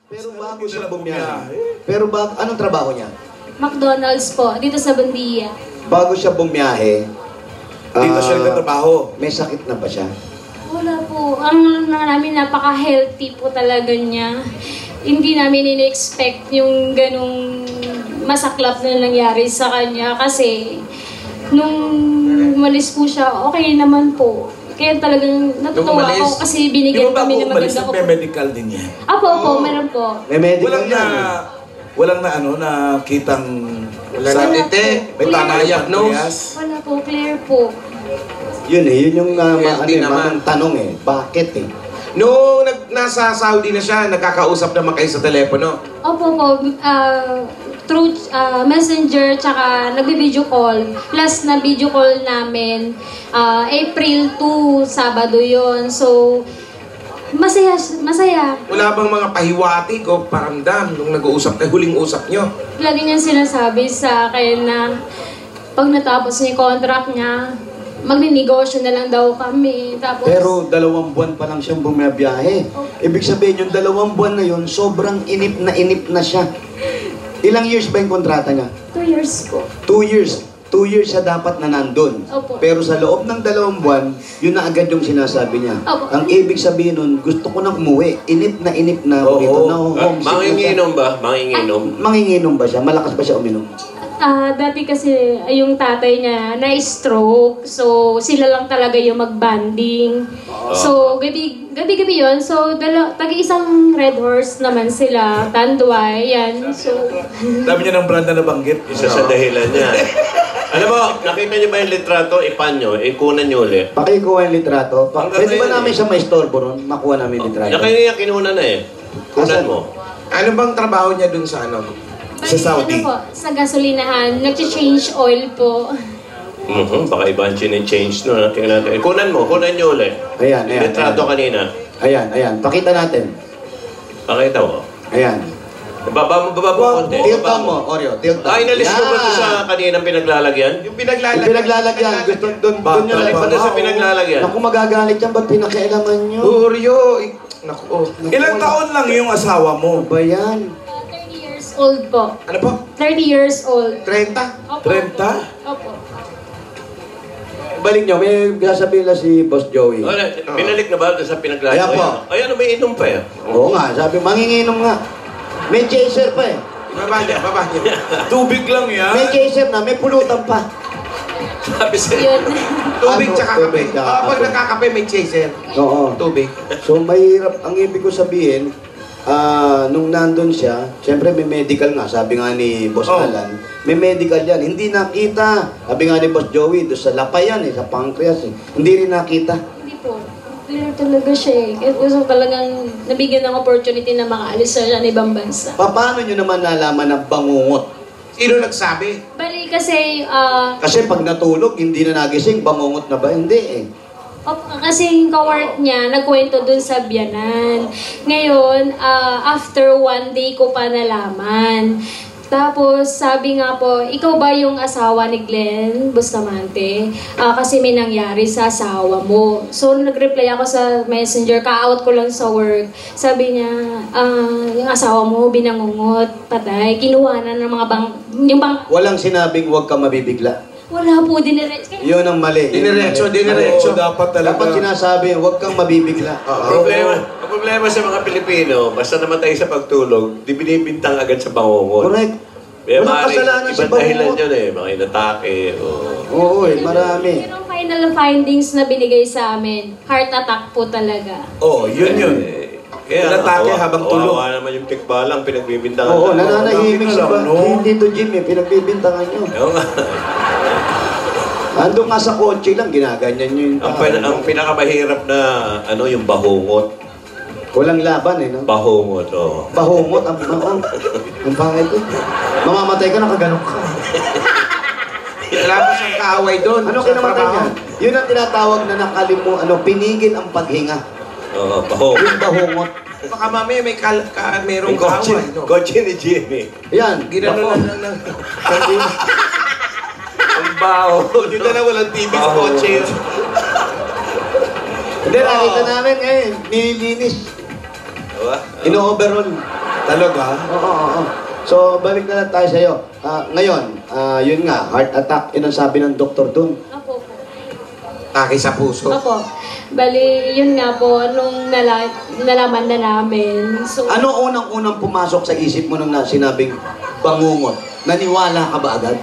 Pero bago siya bumiyahe. Pero anong trabaho niya? McDonald's po, dito sa Bandia. Bago siya bumiyahe, Dito siya nagtatrabaho. may sakit na ba siya? Wala po. Ang namin, napaka-healthy po talaga niya. Hindi namin in-expect yung ganong masaklap na nangyari sa kanya kasi nung umalis po siya, okay naman po. Kaya talagang natutuwa ako kasi binigyan kami ng maganda ko. May medical din yan. Opo, meron po. May medical Walang yan. walang na ano, na kitang Wala na tite. may tanayak no? Wala po, clear po. Yun yung Healthy naman. tanong eh. Bakit eh? Nung nasa Saudi na siya, nagkakausap naman kayo sa telepono. Opo po, through messenger, tsaka nagbi-video call. Plus na video call namin, April 2, Sabado yon. So, masaya. Wala bang mga pahiwatig o paramdam nung nag-uusap kayo, huling usap nyo? Lagi niyang sinasabi sa akin na pag natapos niya yung contract niya, magninegosyo na lang daw kami. Tapos, Pero 2 buwan pa lang siyang bumiyahe. Ibig sabihin yung 2 buwan na yun, sobrang inip na siya. Ilang years ba yung kontrata niya? 2 years po. 2 years. 2 years siya dapat na nandun. Opo. Pero sa loob ng 2 buwan, yun na agad yung sinasabi niya. Opo. Ang ibig sabihin nun, gusto ko nang umuwi. Inip na ako dito. Na-homesick na siya. Manginginom ba? Manginginom? Manginginom ba siya? Malakas ba siya uminom? Dati kasi yung tatay niya na-stroke. So, sila lang talaga yung mag-banding. So, gabi-gabi yun. So, tagi-isang Red Horse naman sila. Tanduay, yan. So, Dami niya ng brand na nabanggit. Isa sa dahilan niya. Alam mo, nakita niyo ba yung litrato? Ipan niyo, ikunan niyo ulit. Pakikuha yung litrato. Hanggang Pwede ba ngayon namin siya maistorbo ron? Makuha namin yung litrato. Yung kanya kinuna na eh. Kunan Asan? mo. Ano bang trabaho niya dun sa ano? bali, Saudi. Ano po, sa gasolinahan, nag-change oil po. Baka iba ang change no. Tingnan natin. Kunan mo, kunan niyo ulit. Ayan. Yung litrato kanina. Ayan. Pakita natin. Pakita mo. Ayan. Baba mo konti. Tilt Baba down mo, Oreo. Tilt down. Ay, nalis mo ba ito sa kaninang pinaglalagyan? Yung pinaglalagyan. Yung pinaglalagyan. Gusto doon niya Balik pa doon sa pinaglalagyan. Naku, magagalit yan. Ba't pinakialaman nyo? Oreo. Naku, Ilang taon lang yung asawa mo? Ano ba yan? 30 years old po. Ano po? 30 years old. 30? Opo. 30? Opo. Balik nyo, may sasabihin lang si Boss Joey. Binalik na ba doon sa pinaglalagyan? Ayan po. Ayan, may inom pa eh. Oo nga, sabi, manginginom nga. May chaser pa eh. Baba niya. Tubig lang yan. May chaser na, may pulutan pa. Sabi sa'yo. Yun. Tubig Ano? tsaka kape. Tubig tsaka Pag kape. nakakape, may chaser. Oo. Tubig. So mahirap, ang ibig ko sabihin, nung nandun siya, siyempre may medical nga, sabi nga ni Boss Alan, may medical yan, hindi nakita. Sabi nga ni Boss Joey, doon sa lapay yan sa pancreas hindi rin nakita. Hindi po. Clear talaga siya eh. Kaya gusto talagang nabigyan ng opportunity na makaalis siya ng ibang bansa. Paano nyo naman nalaman na bangungot? Sino nagsabi? Bali kasi, Kasi pag natulog, hindi na nagising, bangungot na ba? Hindi eh. kasi yung kawork niya, nagkwento dun sa biyanan. Ngayon, after 1 day ko pa nalaman. Tapos, sabi nga po, ikaw ba yung asawa ni Glenn Bustamante? Kasi may nangyari sa asawa mo. So, nag-reply ako sa messenger, ka-out ko lang sa work. Sabi niya, yung asawa mo, binangungot, patay, kinuha na ng mga Walang sinabing huwag ka mabibigla. Wala po, diniretso. Yun ang mali. Diniretso. Oo, dapat talaga. Dapat sinasabi, huwag kang mabibigla. Ang problema sa mga Pilipino, basta namatay sa pagtulog, di binibintang agad sa bangungot. Correct. Kaya Walang maaaring kasalanan si ibang dahilan bangungot. yun eh, mga inatake. Oo marami. Pero ang final findings na binigay sa amin, heart attack po talaga. Oo, yun. Kaya Inatake habang tulog. Kawawa naman yung tikbalang pinagbibintangan. Oo, nananahimik Dami sa ka lang, no? Hindi to Jim eh, pinagbibintangan nyo. Oo nga. Ando nga sa kotse lang, ginaganyan nyo yung Ang pinakamahirap na yung bahungot. Walang laban eh, no? Bahungot, oo. Bahungot, ang pangit eh. Mamamatay ka, nakaganon ka. Wala pa siyang kaaway doon. Ano sa kinamatay trabaho. niya? Yun ang tinatawag na pinigil ang paghinga. Oo, bahungot. Yung bahungot. Baka mamaya may merong Kotse, kaaway. No? kotse ni Jimmy. Yan. Ginano na. Ang baho. Dito na walang TV sa kotse yun. Hindi, nakita namin ngayon, nililinis. Diba? Ino-overall. Talaga? Oo. So, balik na lang tayo sa'yo. Ngayon, yun nga, heart attack, yun ang sabi ng doktor dun. Apo po. Taki sa puso. Opo. Bali, yun nga po, nung nalaman na namin. So, Ano unang-unang pumasok sa isip mo nung sinabing bangungot? Naniwala ka ba agad?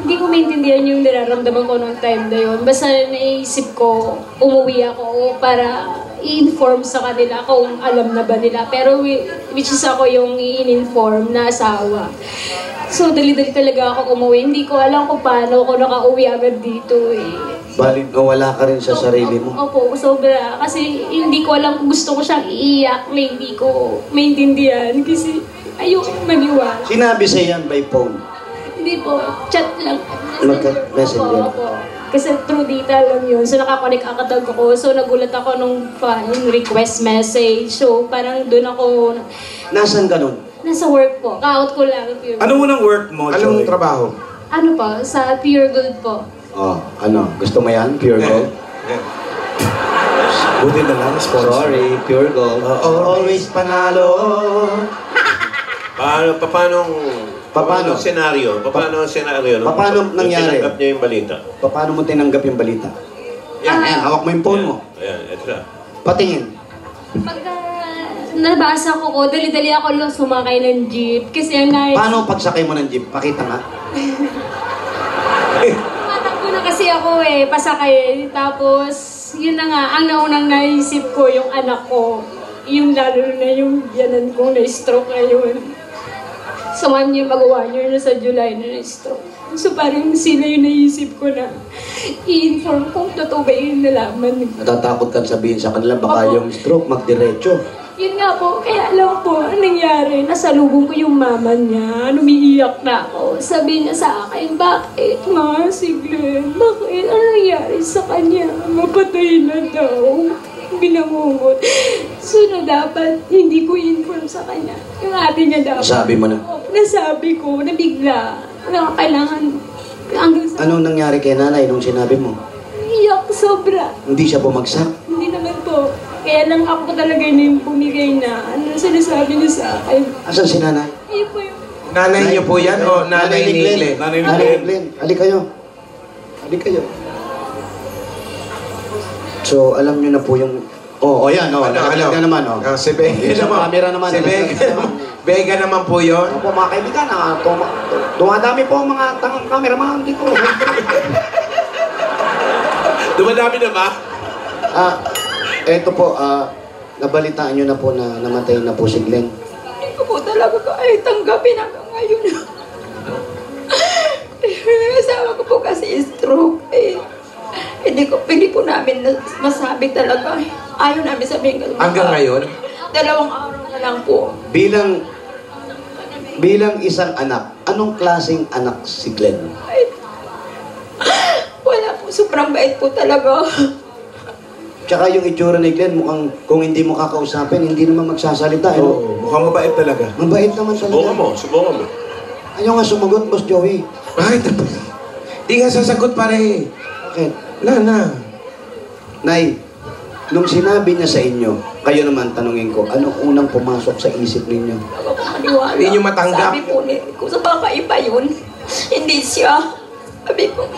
hindi ko maintindihan yung nararamdaman ko noong time na yun. Basta naisip ko, umuwi ako para i-inform sa kanila kung alam na ba nila. Pero which is ako yung i-inform na asawa. So, dali-dali talaga ako umuwi. Hindi ko alam kung paano ako nakauwi agad dito eh. Balik wala ka rin sa sarili mo. Opo, sobra. Kasi hindi ko alam kung gusto ko siyang iiyak na hindi ko maintindihan. Kasi ayoko maniwala. Sinabi sa yan by phone. Hindi po, chat lang. Messenger. Opo. Kasi through data lang yun. So nakakonek akatag ako. So nagulat ako nung yung request message. So parang doon ako, Nasaan ka nun? nasa work po. Ka-out ko lang. Pure. Ano unang work mo, Anong Joey? trabaho? Ano po? Sa Pure Gold po. Oh, ano? Gusto mo yan? Pure Gold? Buti na lang, sponsor. Sorry, Pure Gold. Always panalo. Paano ang senaryo? Paano ang senaryo? Paano nangyari? Tinanggap niya yung balita. Paano mo tinanggap yung balita? Yan, hawak mo yung phone mo. Ayan, ito na. Patingin. Pagka nabasa ko, dali-dali ako lang sumakay ng jeep. Kasi ang Paano pagsakay mo ng jeep? Pakita nga. tumatakbo na kasi ako pasakay. Tapos, yun na nga, ang naunang naisip ko, yung anak ko. Yung lalo na yung biyanan kong na-stroke ngayon. So, 1 year, mag-1 year na sa July na na-stroke. So, parang sila yung naisip ko na i-inform kung totoo ba yung nalaman. Natatakot kang sabihin sa kanila, baka Opo. yung stroke magdiretso. Yun nga po, kaya alam po, ang nangyari, nasalubong ko yung mama niya, umiiyak na ako. Sabi niya sa akin, bakit ma, si Glenn, bakit? Ano nangyari sa kanya? Mapatay na daw. Binangungot. So na dapat, hindi ko inform sa kanya. Yung ate niya dapat. Nasabi mo na? Nasabi ko, na bigla, na kailangan, hanggang sa Anong nangyari kay nanay nung sinabi mo? iyak sobra. Hindi siya bumagsak? Hindi naman po. Kaya lang ako talaga yung bumigay na ano sinasabi niya sa akin. Asan si nanay? Ayun po yung... Nanay niyo po yan o nanay ni Glenn. Glenn? Nanay ni Nanay Glenn. ni Glenn. Halik kayo. Halik kayo. So, alam niyo na po yung... yan, nakakita na naman, Si Vega Sa naman. camera naman. Si Vega naman. Vega naman po yun. Opo, mga kaibigan, dumadami po ang mga tangang cameraman dito. Dumadami na ba? Eto po, nabalitaan niyo na po na namatay na po si Glenn. Hindi ko po talaga kahit tanggapin hanggang ngayon. Yung asawa ko po kasi stroke. Hindi po namin masabi talaga. Ayaw namin sabihin ganun. Hanggang ngayon? 2 araw na lang po. Bilang isang anak, anong klaseng anak si Glenn? Ay, wala po. Sobrang bait po talaga. Tsaka yung itsura ni Glenn, mukhang kung hindi mo kakausapin, hindi naman magsasalita. Oo, mukhang mabait talaga. Mabait naman talaga. Subukan mo. Ayaw nga sumagot, Boss Joey. Ay, di nga sasagot pare. Bakit? Wala na. Nay, nung sinabi niya sa inyo, kayo naman tanungin ko, ano unang pumasok sa isip ninyo? Ako po maniwala. Hindi niyo matanggap. Sabi po kung sa baka iba yun, hindi siya. Sabi ko,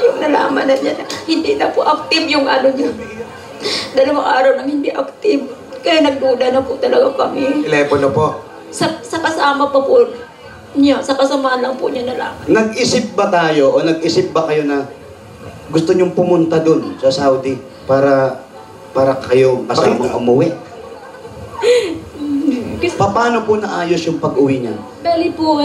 yung nalaman na niya na hindi na po active yung ano niya. 2 araw nang hindi active. Kaya nagduda na po talaga kami. Telepono po. Sa kasama pa po niya, sa kasamaan lang po niya nalaman. Nag-isip ba tayo o nag-isip ba kayo na gusto niyong pumunta dun sa Saudi para kayo kasamang umuwi? Paano po naayos yung pag-uwi niya? Bali po,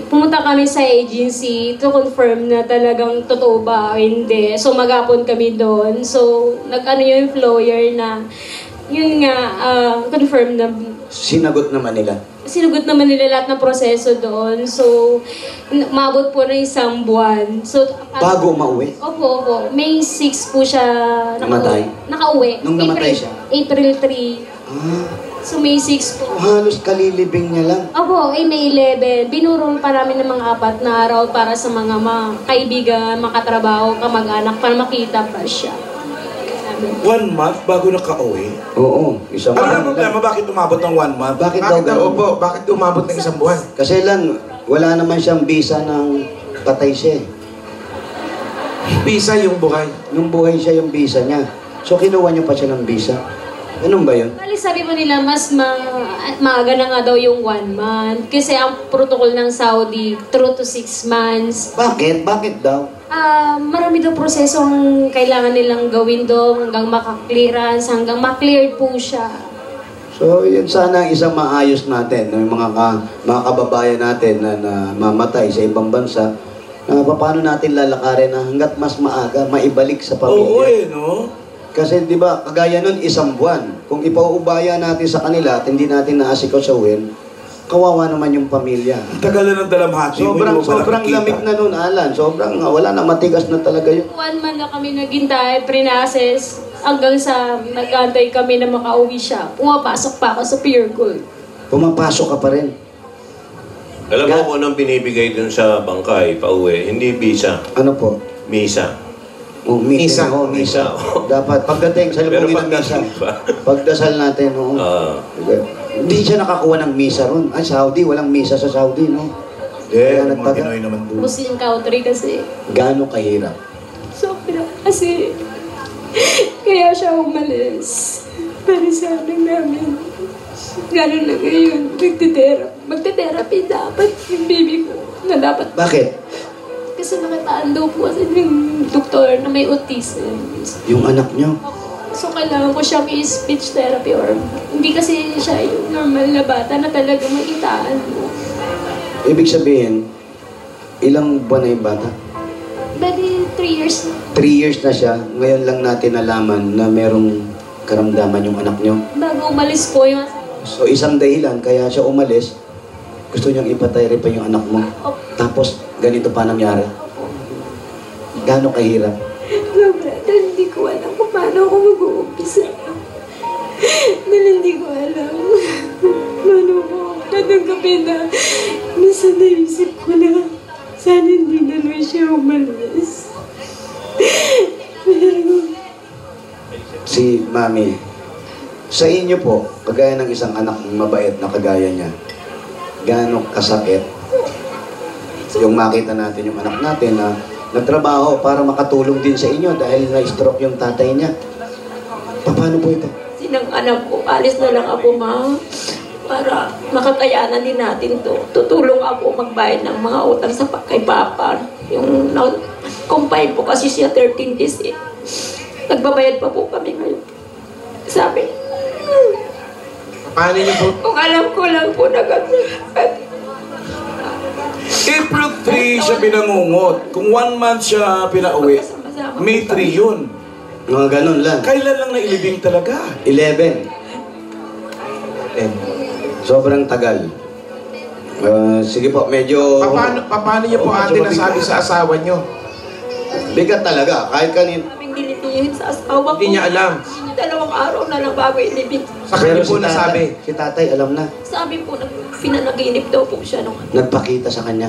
pumunta kami sa agency to confirm na talagang totoo ba o hindi. So, maghapon kami doon. So, yung employer na, yun nga, confirm na Sinagot naman nila. sinugot naman nila lahat ng proseso doon. So, maabot po ng 1 buwan. So, Bago mauwi? Opo. May 6 po siya Namatay? nakauwi. Nung namatay siya? April 3. So, May 6 po. Halos kalilibing niya lang. Opo, May 11. Binurol pa namin ng mga 4 na araw para sa mga kaibigan, makatrabaho, kamag-anak, para makita pa siya. namin. 1 month bago nakauwi? Oo, isang Ano ang buwan problema? lang. Bakit umabot ng 1 month? Bakit daw Bakit daw ganun? po? Bakit umabot ng isang buwan? Kasi lang, wala naman siyang visa ng patay siya eh. Visa yung buhay. Nung buhay siya yung visa niya. So kinuha niyo pa siya ng visa. Ganun ba yun? Bali sabi mo nila mas maaga na nga daw yung 1 month. Kasi ang protocol ng Saudi, 3 to 6 months. Bakit? Bakit daw? Marami daw prosesong kailangan nilang gawin doon hanggang maka-clearance, hanggang ma-cleared po siya. So, yun sana ang isang maayos natin, ng mga kababayan natin na mamatay sa ibang bansa, na paano natin lalakarin na hanggat mas maaga, maibalik sa Oo pamilya. no? Kasi di ba, kagaya nun, isang buwan. Kung ipauubaya natin sa kanila at hindi natin naasikosawin, kawawa naman yung pamilya. Ang tagal na ng dalamhati mo, hindi mo pa Sobrang nakikita. lamig na nun, Alan. Sobrang, wala na, matigas na talaga yun. 1 month na kami naghintay, pre-process, hanggang sa nag-antay kami na makauwi siya. Pumapasok pa ako sa Pure Gold. Pumapasok ka pa rin. Alam mo kung anong binibigay dun sa bangkay, pauwi? Hindi visa, Ano po? misa. Misa. Misa. Dapat, pagdating sa Pero lubungin pag ng misa, nasaan pa? pagdasal natin, no? Hindi siya nakakuha ng misa ron. Ay, Saudi, walang misa sa Saudi, no? Hindi, Kaya mga nagtaga- Pinoy naman doon. Muslim country kasi. Gaano kahirap? Sobra. Kasi, kaya siya umalis. Para sa amin namin. Gano'n na ngayon, magte-therapy dapat yung baby ko. Na dapat. Bakit? Kasi nakitaan daw po kasi yung doktor na may autism. Yung anak nyo. So, kailangan ko siyang i-speech therapy or hindi kasi siya yung normal na bata na talaga makitaan mo. Ibig sabihin, ilang buwan na yung bata? Bali, 3 years na. 3 years na siya. Ngayon lang natin nalaman na merong karamdaman yung anak nyo. Bago umalis po yung So, isang dahilan, kaya siya umalis, gusto niyang ipatayari pa yung anak mo. Tapos, ganito pa nangyari. Gaano kahirap? Sobra, dahil hindi ko alam kung paano ako mag-uumpisa. Dahil hindi ko alam paano ko tatanggapin na minsan naisip ko na sana hindi na naman siya umalis. Pero Si Mami, sa inyo po, kagaya ng isang anak ng mabait na kagaya niya, gaano kasakit yung makita natin yung anak natin na nagtrabaho para makatulong din sa inyo dahil na-stroke yung tatay niya. Paano po ito? sinang anak ko, alis na lang ako para makakayanan din natin to. Tutulong ako magbayad ng mga utang sa kay Papa. Yung kumpay po kasi siya 13 days eh. Nagbabayad pa po kami ngayon. Sabi, Paano niyo po? kung alam ko lang po na April 3 siya pinangungot. Kung 1 month siya pinauwi, May 3 yun. Mga ganun lang. Kailan lang nailibing talaga? 11. Sobrang tagal. Sige po, medyo... Paano niyo po ate nasabi sa asawa niyo? Bigat talaga. Kahit kanin... kaming dilitihin sa asawa ko. Hindi niya alam. 2 araw na lang bago ilibing. Sa kanya po nasabi. Si tatay, alam na. Sabi po, pinanaginip daw po siya nung Nagpakita sa kanya.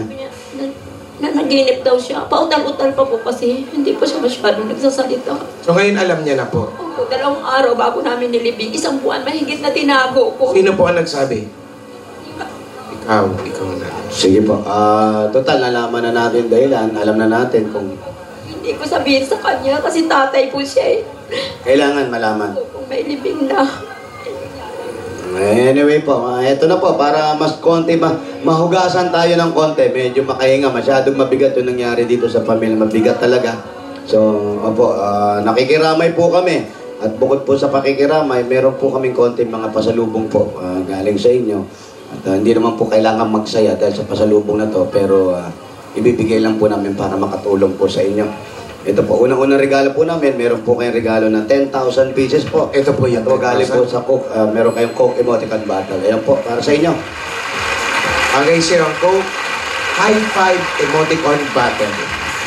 naginip daw siya. Pautal-utal pa po kasi hindi po siya masyadong nagsasalita. So ngayon alam niya na po. Opo, 2 araw bago namin nilibing. 1 buwan mahigit na tinago ko. Sino po ang nagsabi? Ikaw na. Sige po. Total, nalaman na natin dahilan. Alam na natin kung Hindi ko sabihin sa kanya kasi tatay po siya eh. kailangan malaman. Kung may libing na. Anyway po, eto na po, para mas konti, mahugasan tayo ng konti, medyo makahinga, masyadong mabigat yung nangyari dito sa pamilya, mabigat talaga. So, opo, nakikiramay po kami. At bukod po sa pakikiramay, meron po kaming konti mga pasalubong po galing sa inyo. At hindi naman po kailangan magsaya dahil sa pasalubong na to, pero ibibigay lang po namin para makatulong po sa inyo. Ito po, unang-unang regalo po namin, meron po kayong regalo na 10,000 pieces po. Ito po yan, Ito galing po 10,000. sa Coke, meron kayong Coke Emoticon Bottle. Ayan po, para sa inyo. Bagay siya ang Coke High Five Emoticon Battle.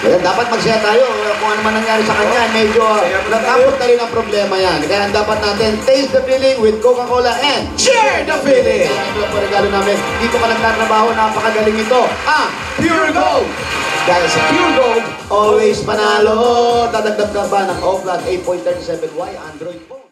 Ayan, dapat magsaya tayo kung ano man nangyari sa kanya. Medyo natapos na rin ang problema yan. Kaya dapat natin taste the feeling with Coca-Cola and Share the feeling! ito po regalo namin. Dito ka nagtatrabaho, napakagaling ito. Pure Gold! Dahil sa Pure Gold, Always panalo! Dadagdag ka ba ng O-Plus 8.37Y Android phone?